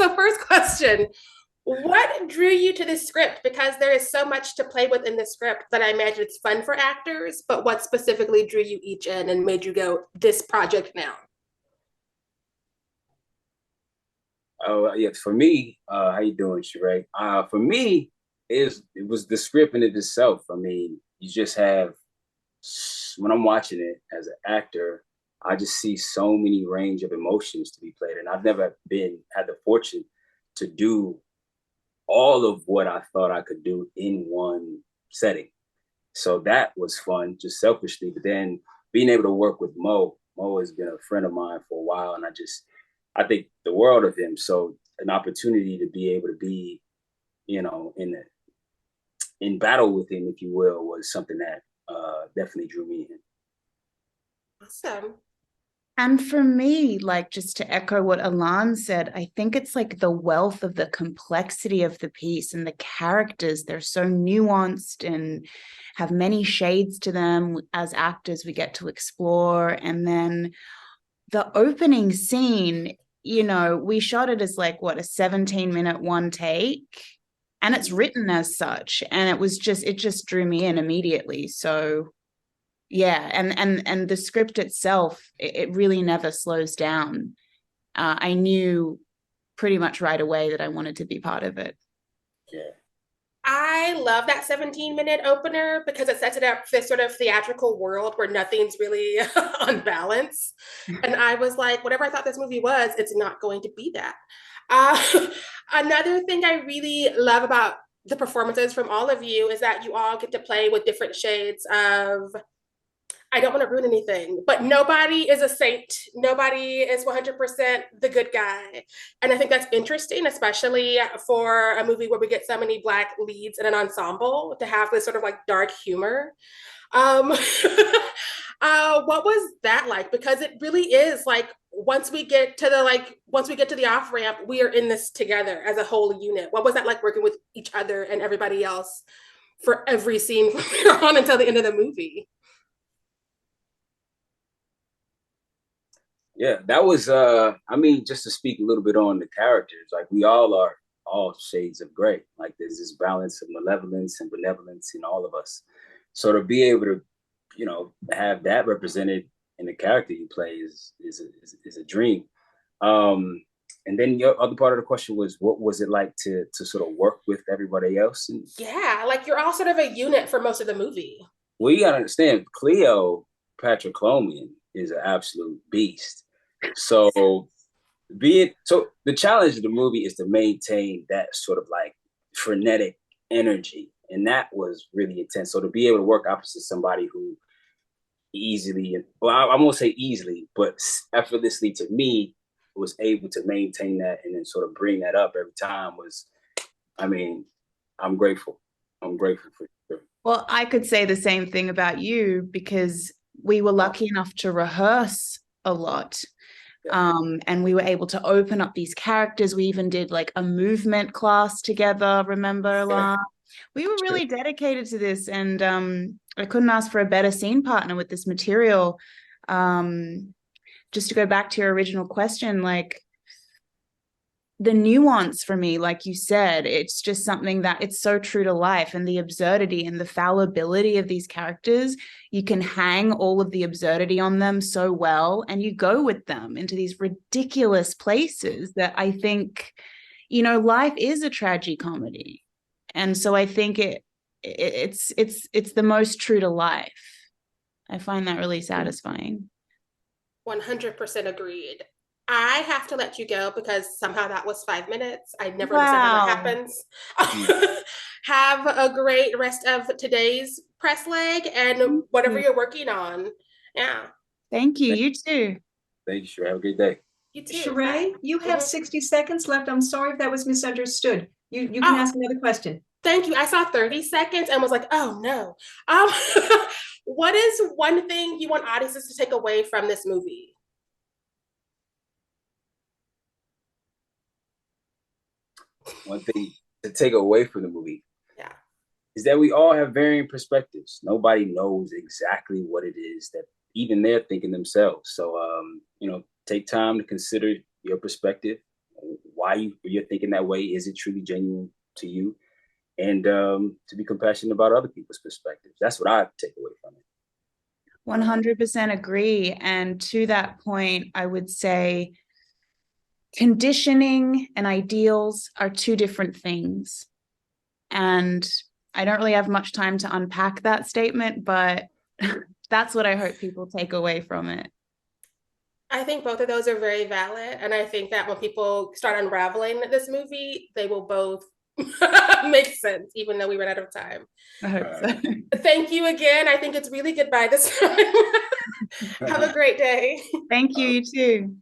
So first question, what drew you to this script? Because there is so much to play with in the script that I imagine it's fun for actors, but what specifically drew you each in and made you go, this project now? Oh yeah, for me, how you doing, Sheree? For me, it was the script in it itself. I mean, you just have when I'm watching it as an actor, I just see so many range of emotions to be played, and I've never been had the fortune to do all of what I thought I could do in one setting. So that was fun, just selfishly. But then being able to work with Mo has been a friend of mine for a while, and I think the world of him. So an opportunity to be able to be, you know, in battle with him, if you will, was something that definitely drew me in. Awesome. And for me, like just to echo what Alan said, I think it's like the wealth of the complexity of the piece and the characters. They're so nuanced and have many shades to them. As actors, we get to explore. And then the opening scene, we shot it as like what, a 17-minute one take. And it's written as such. And it just drew me in immediately. So yeah, and the script itself, it really never slows down. I knew pretty much right away that I wanted to be part of it. Yeah. I love that 17-minute opener because it sets it up for this sort of theatrical world where nothing's really on balance. And I was like, whatever I thought this movie was, it's not going to be that. Uh, Another thing I really love about the performances from all of you is that you all get to play with different shades of, I don't want to ruin anything, but nobody is a saint. Nobody is 100% the good guy. And I think that's interesting, especially for a movie where we get so many Black leads in an ensemble to have this sort of like dark humor. Um, what was that like? Because it really is like once we get to the off ramp, we are in this together as a whole unit. What was that like working with each other and everybody else for every scene from here on until the end of the movie? Yeah, that was I mean, just to speak a little bit on the characters, like we all are all shades of gray. Like there's this balance of malevolence and benevolence in all of us. So to be able to, have that represented in the character you play is a dream. Um and then your other part of the question was what was it like to sort of work with everybody else? And Yeah, like you're all sort of a unit for most of the movie. well, you gotta understand, Cleo Patrick Coleman is an absolute beast. So the challenge of the movie is to maintain that sort of like frenetic energy, and that was really intense. So to be able to work opposite somebody who easily, well, I won't say easily, but effortlessly to me was able to maintain that and then sort of bring that up every time was, I mean, I'm grateful. I'm grateful for sure. Well, I could say the same thing about you because we were lucky enough to rehearse a lot. Yeah. And we were able to open up these characters. We even did like a movement class together, remember, Yeah. La? We were really dedicated to this, and I couldn't ask for a better scene partner with this material. Just to go back to your original question, like the nuance for me, like you said, it's just something that it's so true to life, and the absurdity and the fallibility of these characters, you can hang all of the absurdity on them so well, and you go with them into these ridiculous places that I think, life is a tragicomedy. And so I think it's the most true to life. I find that really satisfying. 100% agreed. I have to let you go because somehow that was 5 minutes. I never understand how that Wow. happens. Mm. Have a great rest of today's press leg and Thank whatever you. you're working on. Yeah, Thank you. Thank, You too. thank you, sure. Have a good day. you too. Bye. Sheree, you have Mhm. 60 seconds left. I'm sorry if that was misunderstood. You can Oh, ask another question. thank you. I saw 30 seconds and was like, oh no. Um, what is one thing you want audiences to take away from this movie? One thing to take away from the movie Yeah. is that we all have varying perspectives. Nobody knows exactly what it is that even they're thinking themselves. So, take time to consider your perspective, why why you're thinking that way. Is it truly genuine to you? And to be compassionate about other people's perspectives. That's what I take away from it. 100% agree. And to that point, I would say conditioning and ideals are two different things. And I don't really have much time to unpack that statement, but that's what I hope people take away from it. I think both of those are very valid. And I think that when people start unraveling this movie, they will both make sense, even though we ran out of time. I hope so. Thank you again. I think it's really goodbye this time. Have a great day. Thank you, you too.